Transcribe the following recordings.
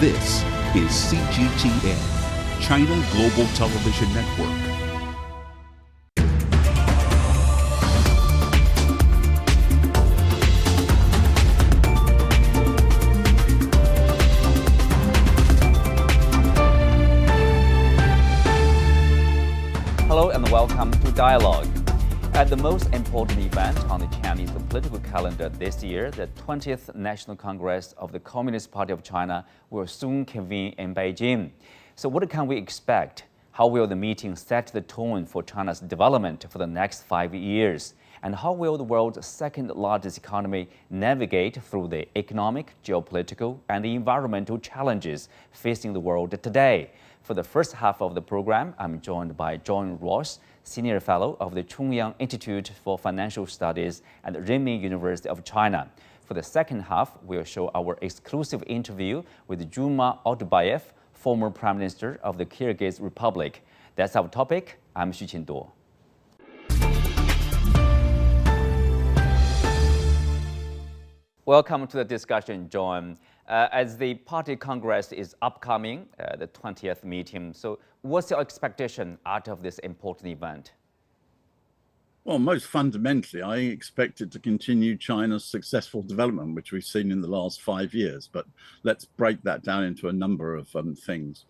This is CGTN, China Global Television Network. Hello and welcome to Dialogue. At the most important event on the Chinese political calendar this year, the 20th National Congress of the Communist Party of China will soon convene in Beijing. So what can we expect? How will the meeting set the tone for China's development for the next 5 years? And how will the world's second largest economy navigate through the economic, geopolitical, and environmental challenges facing the world today? For the first half of the program, I'm joined by John Ross, Senior Fellow of the Chungyang Institute for Financial Studies at Renmin University of China. For the second half, we'll show our exclusive interview with Juma Altubayev, former Prime Minister of the Kyrgyz Republic. That's our topic. I'm Xu Qinduo. Welcome to the discussion, John. As the party congress is upcoming, the 20th meeting, so what's your expectation out of this important event? Well, most fundamentally, I expect it to continue China's successful development, which we've seen in the last 5 years. But let's break that down into a number of things.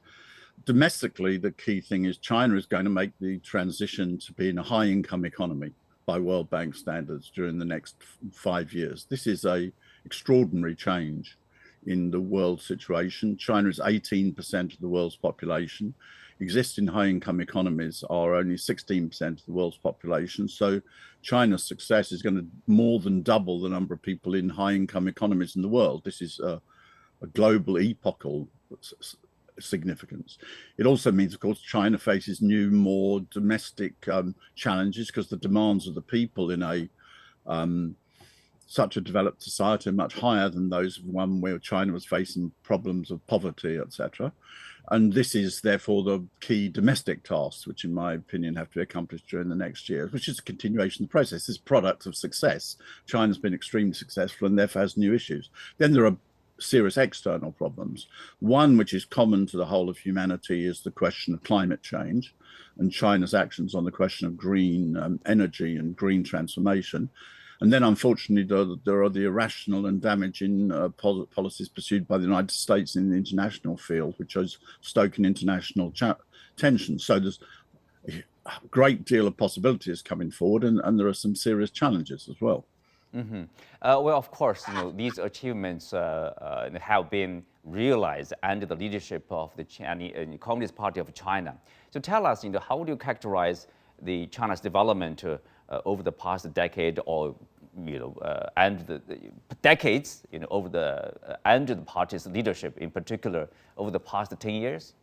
Domestically, the key thing is China is going to make the transition to being a high-income economy by World Bank standards during the next 5 years. This is an extraordinary change in the world situation. China is 18% of the world's population. Existing high-income economies are only 16% of the world's population. So China's success is going to more than double the number of people in high-income economies in the world. This is a global epochal significance. It also means, of course, China faces new, more domestic challenges because the demands of the people in such a developed society are much higher than those of one where China was facing problems of poverty, etc. And this is therefore the key domestic tasks, which in my opinion have to be accomplished during the next year, which is a continuation of the process. This product of success. China's been extremely successful and therefore has new issues. Then there are serious external problems. One which is common to the whole of humanity is the question of climate change and China's actions on the question of green energy and green transformation. And then, unfortunately, there are the irrational and damaging policies pursued by the United States in the international field, which is stoking international tension. So there's a great deal of possibilities coming forward, and there are some serious challenges as well. Mm-hmm. Well, of course, these achievements have been realized under the leadership of the Chinese Communist Party of China. So tell us, how do you characterize the China's development over the past decade, or and the decades, over under the party's leadership, in particular, over the past 10 years?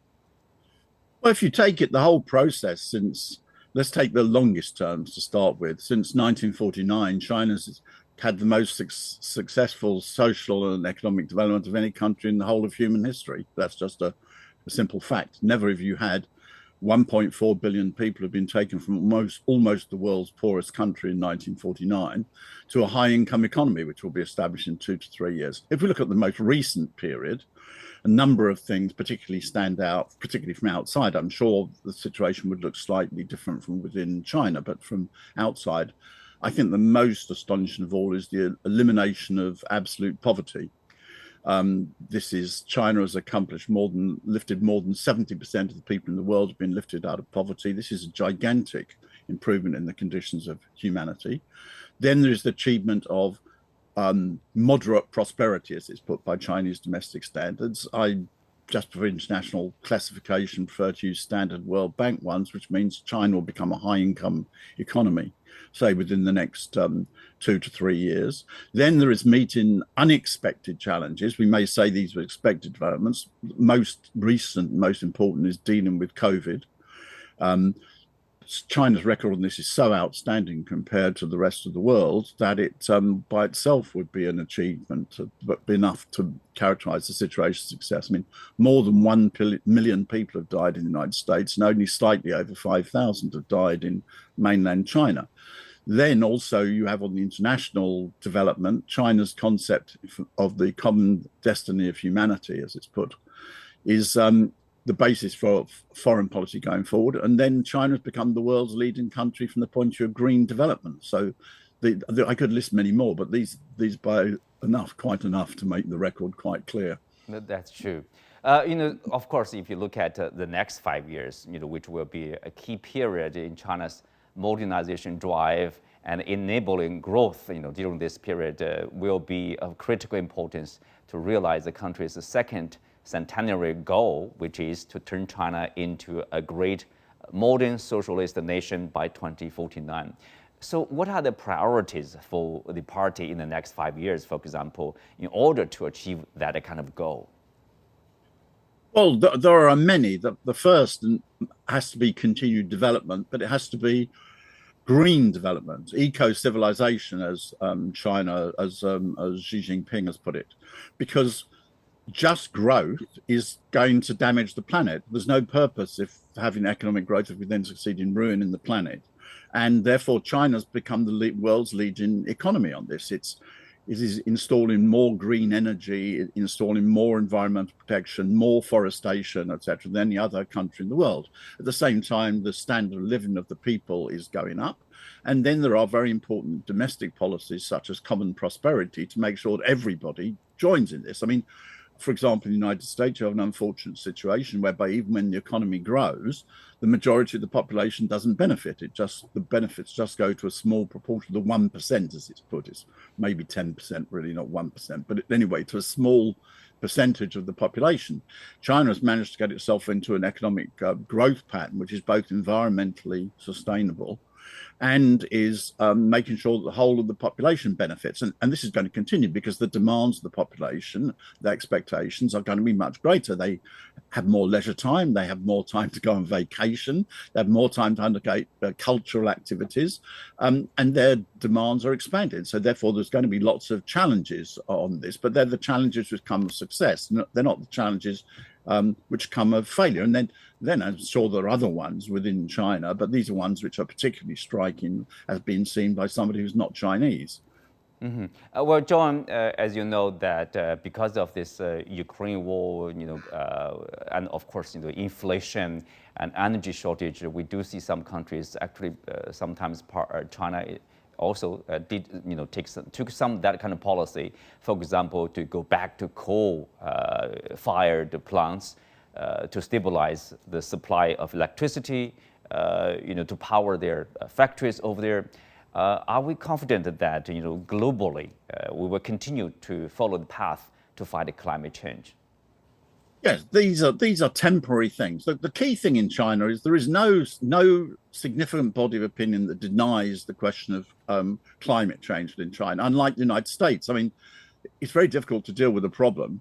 Well, if you take it, the whole process since, let's take the longest terms to start with. Since 1949, China's had the most successful social and economic development of any country in the whole of human history. That's just a simple fact. Never have you had 1.4 billion people have been taken from almost the world's poorest country in 1949 to a high-income economy, which will be established in 2 to 3 years. If we look at the most recent period, a number of things particularly stand out, particularly from outside. I'm sure the situation would look slightly different from within China, but from outside, I think the most astonishing of all is the elimination of absolute poverty. This is China has lifted more than 70% of the people in the world have been lifted out of poverty. This is a gigantic improvement in the conditions of humanity. Then there's the achievement of moderate prosperity, as it's put by Chinese domestic standards. I, just for international classification, prefer to use standard World Bank ones, which means China will become a high-income economy, say within the next 2 to 3 years. Then there is meeting unexpected challenges. We may say these were expected developments. Most recent, most important is dealing with COVID. China's record on this is so outstanding compared to the rest of the world that it by itself would be an achievement, but be enough to characterize the situation as success. I mean, more than 1 million people have died in the United States, and only slightly over 5,000 have died in mainland China. Then also you have on the international development, China's concept of the common destiny of humanity, as it's put, is the basis for foreign policy going forward. And then China has become the world's leading country from the point of view of green development. So I could list many more, but these by quite enough to make the record quite clear. That's true. Of course, if you look at the next 5 years, which will be a key period in China's modernization drive and enabling growth, during this period will be of critical importance to realize the country's second centenary goal, which is to turn China into a great modern socialist nation by 2049. So what are the priorities for the party in the next 5 years, for example, in order to achieve that kind of goal? Well, there are many. The first has to be continued development, but it has to be green development, eco-civilization, as China, as Xi Jinping has put it, because just growth is going to damage the planet. There's no purpose if having economic growth if we then succeed in ruining the planet. And therefore, China's become the world's leading economy on this. It is installing more green energy, installing more environmental protection, more forestation, etc., than any other country in the world. At the same time, the standard of living of the people is going up. And then there are very important domestic policies such as common prosperity to make sure that everybody joins in this. I mean, for example, in the United States, you have an unfortunate situation whereby even when the economy grows, the majority of the population doesn't benefit. The benefits just go to a small proportion, the 1%, as it's put. It's maybe 10%, really, not 1%. But anyway, to a small percentage of the population. China has managed to get itself into an economic growth pattern, which is both environmentally sustainable and is making sure that the whole of the population benefits. And this is going to continue because the demands of the population, the expectations are going to be much greater. They have more leisure time, they have more time to go on vacation, they have more time to undertake cultural activities, and their demands are expanded. So therefore, there's going to be lots of challenges on this, but they're the challenges which come of success. They're not the challenges which come of failure. And then I'm sure there are other ones within China, but these are ones which are particularly striking as being seen by somebody who's not Chinese. Mm-hmm. Well, John, as you know, that because of this Ukraine war, and of course, inflation and energy shortage, we do see some countries actually sometimes China also took some that kind of policy. For example, to go back to coal-fired plants to stabilize the supply of electricity, to power their factories over there. Are we confident that globally we will continue to follow the path to fight climate change? Yes, these are temporary things. The key thing in China is there is no significant body of opinion that denies the question of climate change in China. Unlike the United States, I mean, it's very difficult to deal with a problem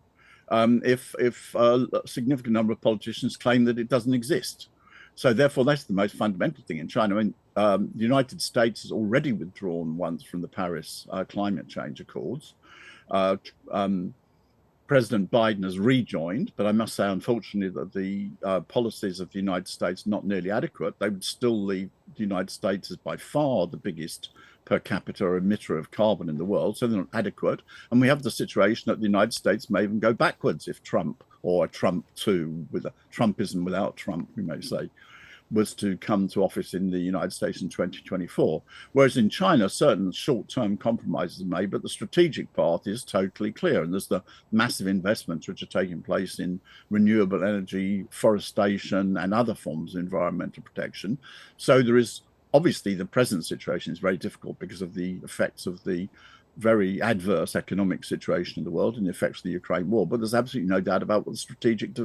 if a significant number of politicians claim that it doesn't exist. So therefore, that's the most fundamental thing in China. I mean, the United States has already withdrawn once from the Paris climate change accords. President Biden has rejoined, but I must say, unfortunately, that the policies of the United States are not nearly adequate. They would still leave the United States as by far the biggest per capita emitter of carbon in the world, so they're not adequate. And we have the situation that the United States may even go backwards if Trump, or a Trump 2, with a Trumpism without Trump, we may say, was to come to office in the United States in 2024. Whereas in China, certain short-term compromises are made, but the strategic path is totally clear. And there's the massive investments which are taking place in renewable energy, forestation, and other forms of environmental protection. So there is, obviously, the present situation is very difficult because of the effects of the very adverse economic situation in the world and the effects of the Ukraine war. But there's absolutely no doubt about what the strategic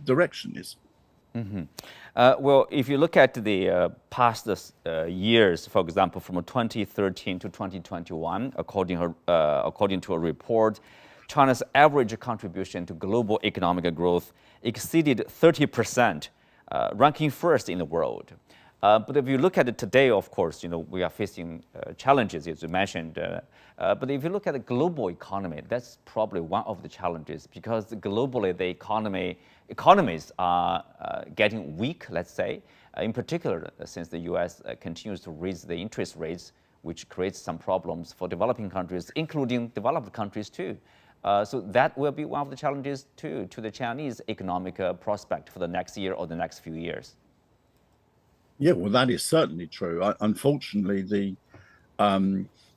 direction is. Mm-hmm. Well, if you look at the past years, for example, from 2013 to 2021, according to a report, China's average contribution to global economic growth exceeded 30%, ranking first in the world. But if you look at it today, of course, we are facing challenges, as you mentioned. But if you look at the global economy, that's probably one of the challenges because globally the economies are getting weak, let's say, in particular since the US continues to raise the interest rates, which creates some problems for developing countries, including developed countries too. So that will be one of the challenges too to the Chinese economic prospect for the next year or the next few years. Yeah, well, that is certainly true. Unfortunately, the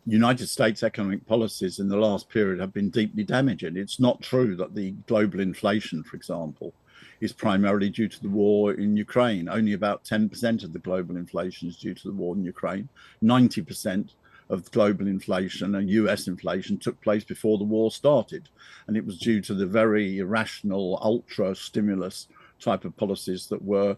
United States economic policies in the last period have been deeply damaging. It's not true that the global inflation, for example, is primarily due to the war in Ukraine. Only about 10% of the global inflation is due to the war in Ukraine. 90% of global inflation and US inflation took place before the war started. And it was due to the very irrational, ultra stimulus type of policies that were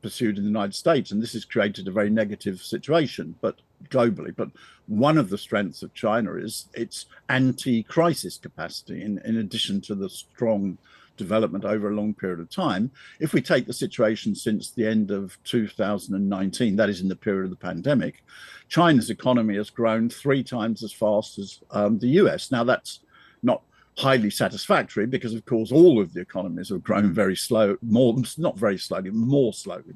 pursued in the United States. And this has created a very negative situation, but globally. But one of the strengths of China is its anti-crisis capacity, in addition to the strong development over a long period of time. If we take the situation since the end of 2019, that is in the period of the pandemic, China's economy has grown 3 times as fast as the US. Now, that's not highly satisfactory because, of course, all of the economies have grown very slow, not very slowly, more slowly.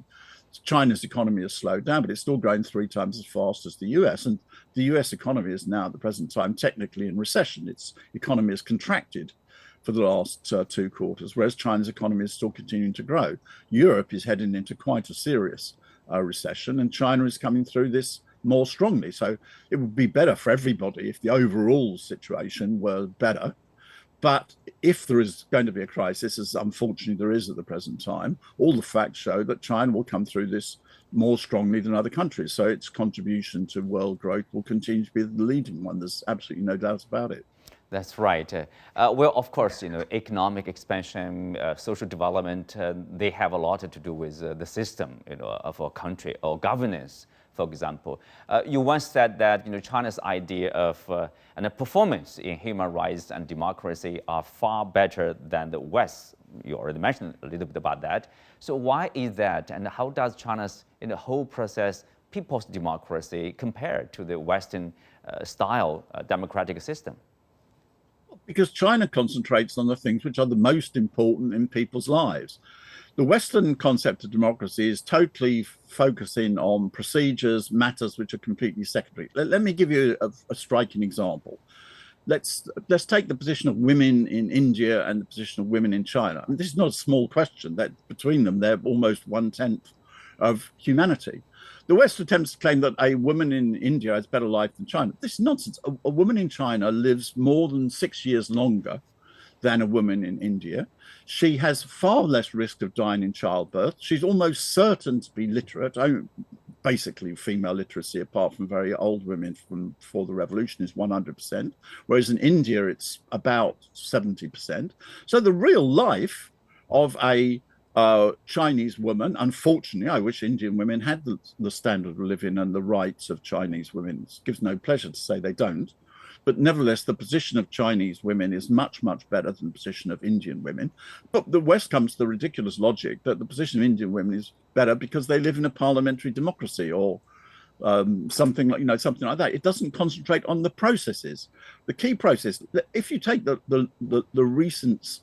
China's economy has slowed down, but it's still growing 3 times as fast as the US. And the US economy is now, at the present time, technically in recession. Its economy has contracted for the last 2 quarters, whereas China's economy is still continuing to grow. Europe is heading into quite a serious recession, and China is coming through this more strongly. So it would be better for everybody if the overall situation were better. But if there is going to be a crisis, as unfortunately there is at the present time, all the facts show that China will come through this more strongly than other countries. So its contribution to world growth will continue to be the leading one. There's absolutely no doubt about it. That's right. Well, of course, economic expansion, social development, they have a lot to do with the system, of a country or governance. For example, you once said that China's idea of and a performance in human rights and democracy are far better than the West. You already mentioned a little bit about that. So why is that, and how does China's whole process, people's democracy, compare to the Western style democratic system? Because China concentrates on the things which are the most important in people's lives. The Western concept of democracy is totally focusing on procedures, matters which are completely secondary. Let me give you a striking example. Let's take the position of women in India and the position of women in China. And this is not a small question. That between them, they're almost 1/10 of humanity. The West attempts to claim that a woman in India has better life than China. This is nonsense. A woman in China lives more than 6 years longer than a woman in India. She has far less risk of dying in childbirth. She's almost certain to be literate. Basically, female literacy, apart from very old women from before the revolution, is 100%, whereas in India, it's about 70%. So the real life of a Chinese woman, unfortunately, I wish Indian women had the standard of living and the rights of Chinese women. It gives no pleasure to say they don't. But nevertheless, the position of Chinese women is much, much better than the position of Indian women. But the West comes to the ridiculous logic that the position of Indian women is better because they live in a parliamentary democracy or something like that. It doesn't concentrate on the processes. The key process, if you take the recent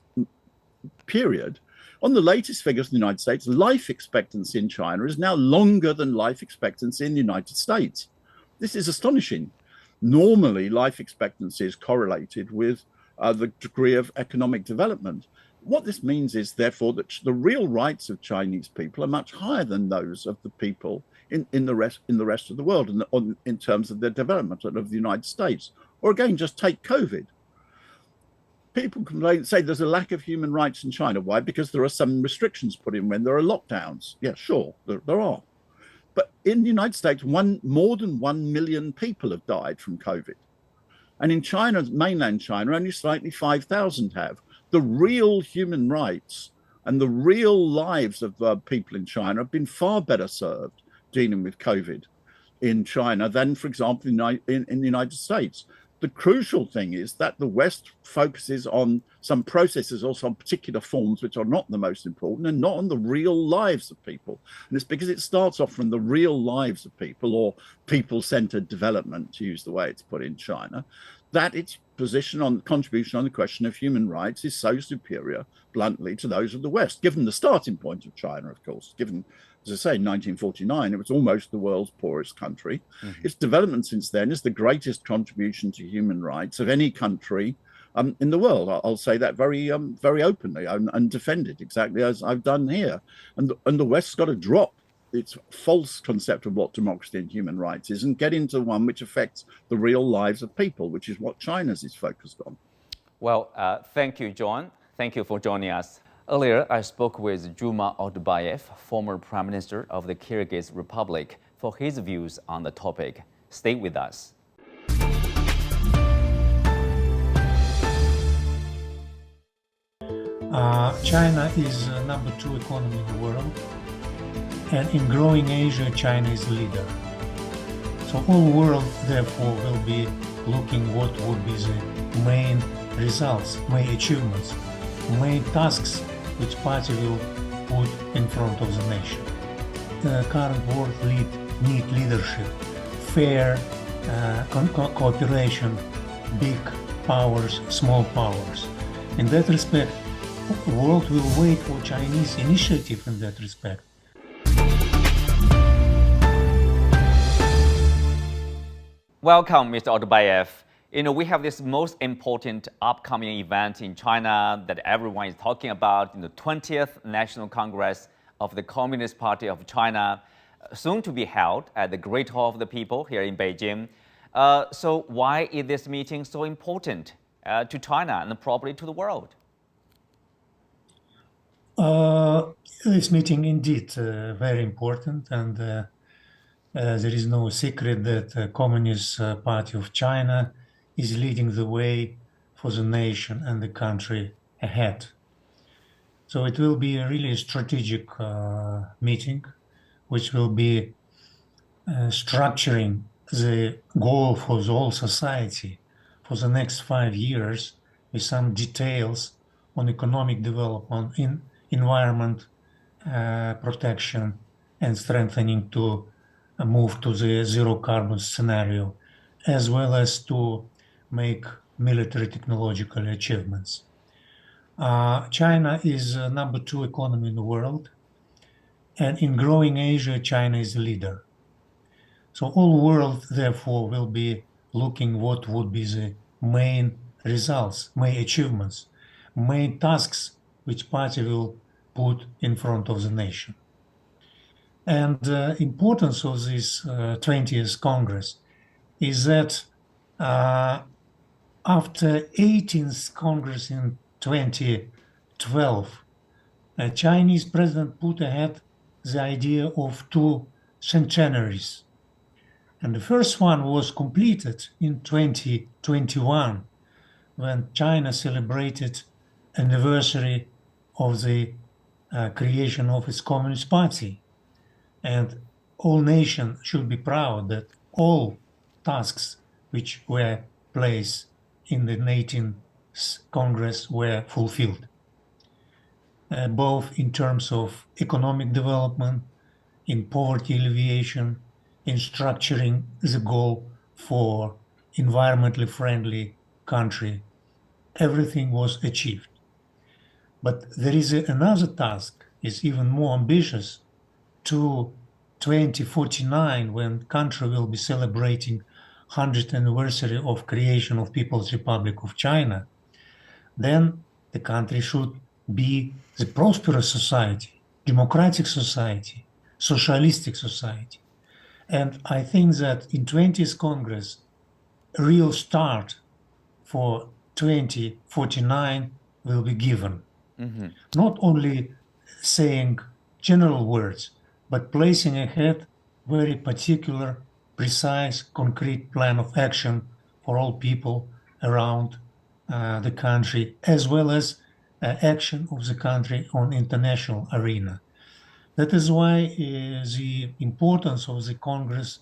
period, on the latest figures in the United States, life expectancy in China is now longer than life expectancy in the United States. This is astonishing. Normally, life expectancy is correlated with the degree of economic development. What this means is, therefore, that the real rights of Chinese people are much higher than those of the people in the rest of the world, in terms of their development of the United States. Or again, just take COVID. People say there's a lack of human rights in China. Why? Because there are some restrictions put in when there are lockdowns. Yeah, sure, there are. But in the United States, more than 1 million people have died from COVID. And in China, mainland China, only slightly 5,000 have. The real human rights and the real lives of people in China have been far better served dealing with COVID in China than, for example, in the United States. The crucial thing is that the West focuses on some processes or some particular forms which are not the most important and not on the real lives of people. And it's because it starts off from the real lives of people, or people-centered development, to use the way it's put in China, that its position on contribution on the question of human rights is so superior, bluntly, to those of the West, given the starting point of China, of course, given, as I say, in 1949, it was almost the world's poorest country. Mm-hmm. Its development since then is the greatest contribution to human rights of any country in the world. I'll say that very openly and defend it exactly as I've done here. And the West's got to drop its false concept of what democracy and human rights is and get into one which affects the real lives of people, which is what China's is focused on. Well, thank you, John. Thank you for joining us. Earlier, I spoke with Juma Odubayev, former Prime Minister of the Kyrgyz Republic, for his views on the topic. Stay with us. China is number 2 economy in the world, and in growing Asia, China is leader. So all world, therefore, will be looking what would be the main results, main achievements, main tasks which party will put in front of the nation. The current world need leadership, fair cooperation, big powers, small powers. In that respect, the world will wait for Chinese initiative in that respect. Welcome, Mr. Odubayev. We have this most important upcoming event in China that everyone is talking about, the 20th National Congress of the Communist Party of China, soon to be held at the Great Hall of the People here in Beijing. So why is this meeting so important to China and probably to the world? This meeting indeed very important, and there is no secret that the Communist Party of China is leading the way for the nation and the country ahead. So it will be a really strategic meeting, which will be structuring the goal for the whole society for the next 5 years with some details on economic development, in environment protection, and strengthening to move to the zero carbon scenario, as well as to make military technological achievements. China is number 2 economy in the world, and in growing Asia, China is a leader. So all world, therefore, will be looking what would be the main results, main achievements, main tasks which party will put in front of the nation. And the importance of this 20th Congress is that after 18th Congress in 2012, a Chinese president put ahead the idea of 2 centenaries. And the first one was completed in 2021, when China celebrated anniversary of the creation of its Communist Party. And all nations should be proud that all tasks which were placed in the 18th Congress were fulfilled, both in terms of economic development, in poverty alleviation, in structuring the goal for environmentally friendly country. Everything was achieved. But there is another task, is even more ambitious, to 2049, when country will be celebrating 100th anniversary of creation of People's Republic of China. Then the country should be the prosperous society, democratic society, socialistic society. And I think that in 20th Congress, a real start for 2049 will be given. Mm-hmm. Not only saying general words, but placing ahead very particular, precise, concrete plan of action for all people around the country, as well as action of the country on international arena. That is why the importance of the Congress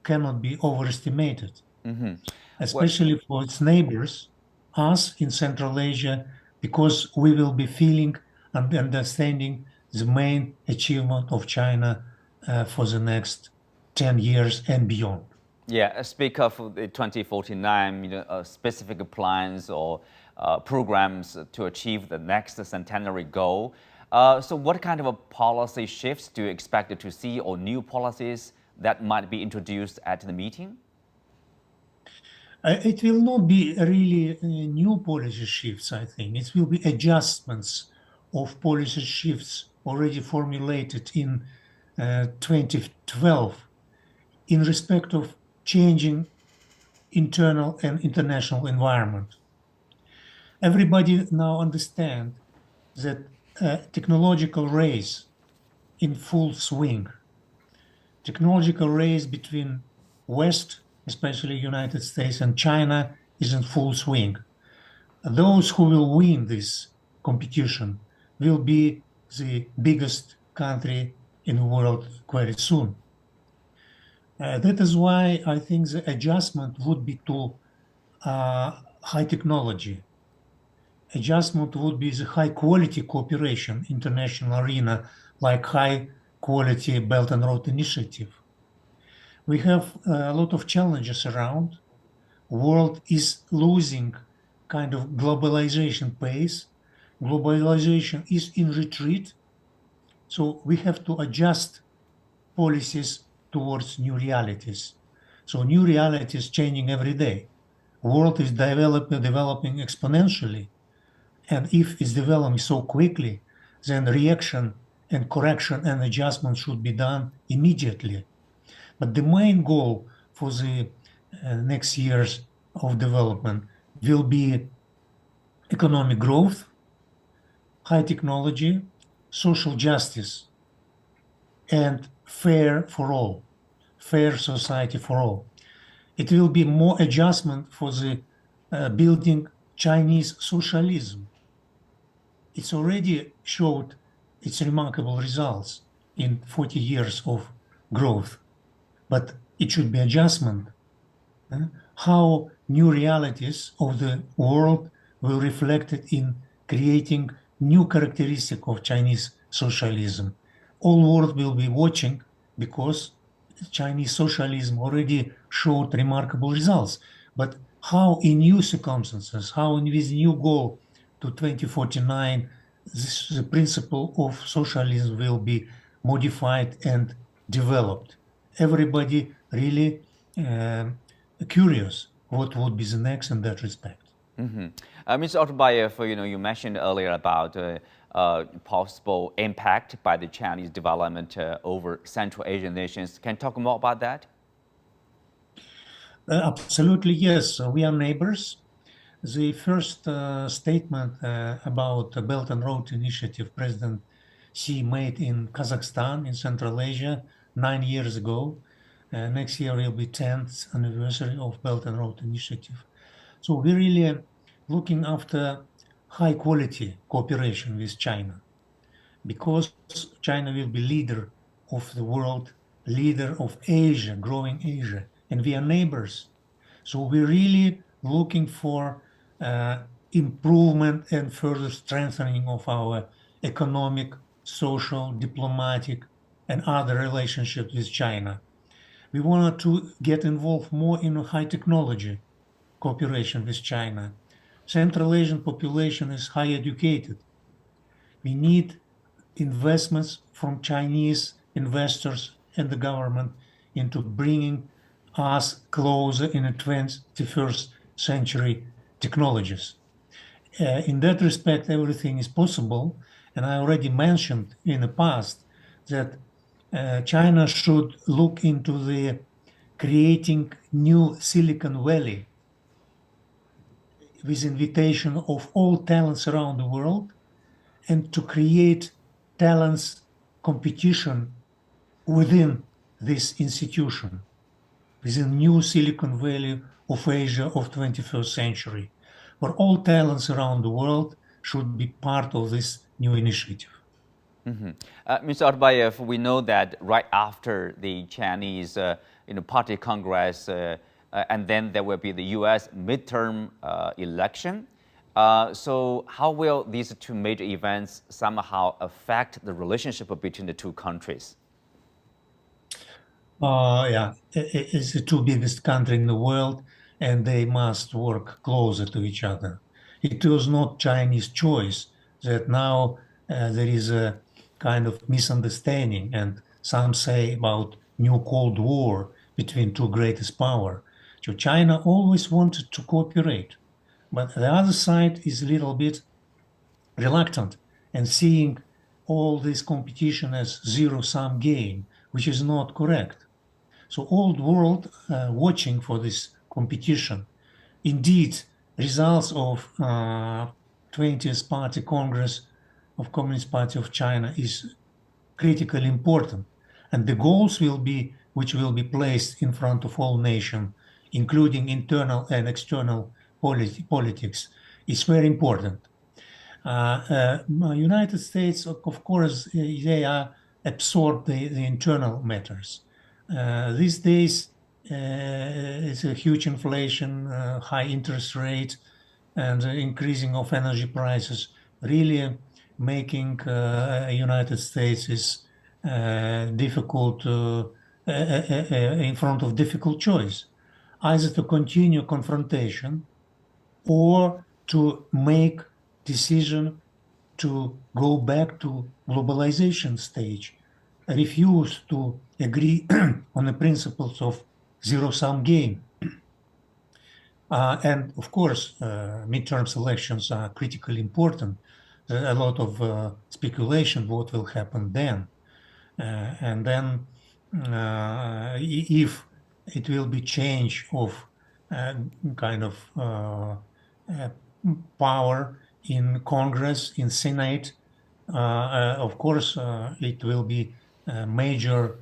cannot be overestimated, mm-hmm. especially for its neighbors, us in Central Asia, because we will be feeling and understanding the main achievement of China for the next 10 years and beyond. Yeah, speak of the 2049, specific plans or programs to achieve the next centenary goal. So what kind of a policy shifts do you expect to see, or new policies that might be introduced at the meeting? It will not be really new policy shifts, I think. It will be adjustments of policy shifts already formulated in 2012 in respect of changing internal and international environment. Everybody now understands that technological race in full swing. Technological race between West, especially United States, and China is in full swing. Those who will win this competition will be the biggest country in the world quite soon. That is why I think the adjustment would be to high technology. Adjustment would be the high quality cooperation, international arena, like high quality Belt and Road Initiative. We have a lot of challenges around. World is losing kind of globalization pace. Globalization is in retreat. So we have to adjust policies towards new realities. So new realities changing every day. World is developing exponentially. And if it's developing so quickly, then reaction and correction and adjustment should be done immediately. But the main goal for the next years of development will be economic growth, high technology, social justice, and fair for all, fair society for all. It will be more adjustment for the building Chinese socialism. It's already showed its remarkable results in 40 years of growth, but it should be adjustment. How new realities of the world will reflect it in creating new characteristic of Chinese socialism. All world will be watching because Chinese socialism already showed remarkable results. But how in new circumstances, how in this new goal to 2049, the principle of socialism will be modified and developed. Everybody really curious what would be the next in that respect. Mr. Otobayev, you mentioned earlier about possible impact by the Chinese development over Central Asian nations. Can you talk more about that? Absolutely, yes. We are neighbors. The first statement about the Belt and Road Initiative President Xi made in Kazakhstan, in Central Asia, 9 years ago. Next year will be 10th anniversary of Belt and Road Initiative. So we're really looking after high quality cooperation with China, because China will be leader of the world, leader of Asia, growing Asia, and we are neighbors. So we're really looking for improvement and further strengthening of our economic, social, diplomatic, and other relationships with China. We wanted to get involved more in high technology cooperation with China. Central Asian population is high educated. We need investments from Chinese investors and the government into bringing us closer in the 21st century technologies. In that respect, everything is possible. And I already mentioned in the past that China should look into the creating new Silicon Valley with invitation of all talents around the world, and to create talents competition within this institution, within new Silicon Valley of Asia of 21st century, where all talents around the world should be part of this new initiative. Mr. Otobayev, we know that right after the Chinese Party Congress, and then there will be the U.S. midterm election. So how will these two major events somehow affect the relationship between the two countries? Yeah, it's the two biggest countries in the world, and they must work closer to each other. It was not Chinese choice that now there is a kind of misunderstanding, and some say about new Cold War between two greatest power. So China always wanted to cooperate, but the other side is a little bit reluctant and seeing all this competition as zero-sum game, which is not correct. So old world watching for this competition. Indeed, results of 20th Party Congress of Communist Party of China is critically important. And the goals which will be placed in front of all nations, including internal and external politics, is very important. United States, of course, they are absorb the internal matters. These days, it's a huge inflation, high interest rate, and increasing of energy prices, really making United States is difficult in front of difficult choice, either to continue confrontation or to make decision to go back to globalization stage, refuse to agree on the principles of zero-sum game. And of course, midterm elections are critically important. There's a lot of speculation what will happen then. And then if it will be change of kind of power in Congress, in Senate, of course, it will be major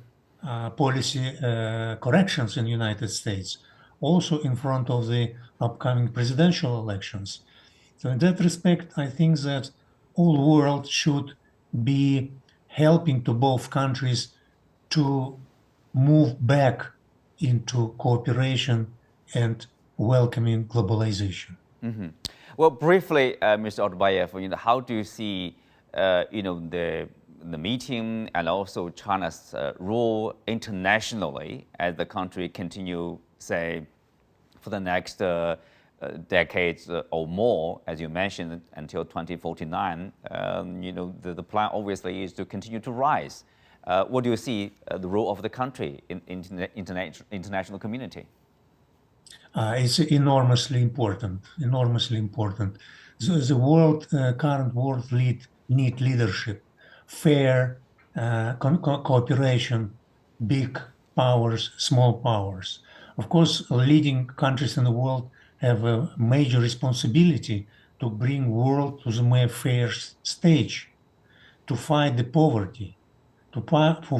policy corrections in the United States, also in front of the upcoming presidential elections. So in that respect, I think that all world should be helping to both countries to move back into cooperation and welcoming globalization. Mm-hmm. Well, briefly, Mr. Otabayev, how do you see, the meeting and also China's role internationally as the country continue, say, for the next decades or more, as you mentioned, until 2049? The plan obviously is to continue to rise. What do you see the role of the country in international community? It's enormously important, enormously important. The world, current world need leadership, fair cooperation, big powers, small powers. Of course, leading countries in the world have a major responsibility to bring world to the more fair stage, to fight the poverty, to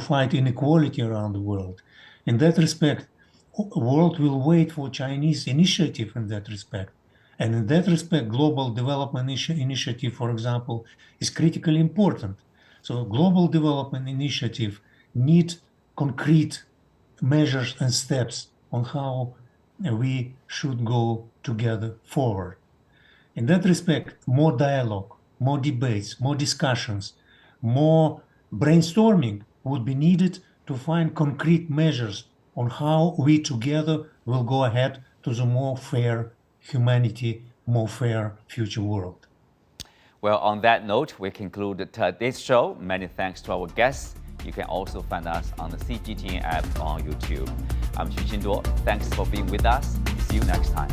fight inequality around the world. In that respect, world will wait for Chinese initiative in that respect. And in that respect, global development initiative, for example, is critically important. So global development initiative need concrete measures and steps on how we should go together forward. In that respect, more dialogue, more debates, more discussions, more brainstorming would be needed to find concrete measures on how we together will go ahead to the more fair humanity, more fair future world. Well, on that note, we conclude today's show. Many thanks to our guests. You can also find us on the CGTN app on YouTube. I'm Xu Qinduo. Thanks for being with us. See you next time.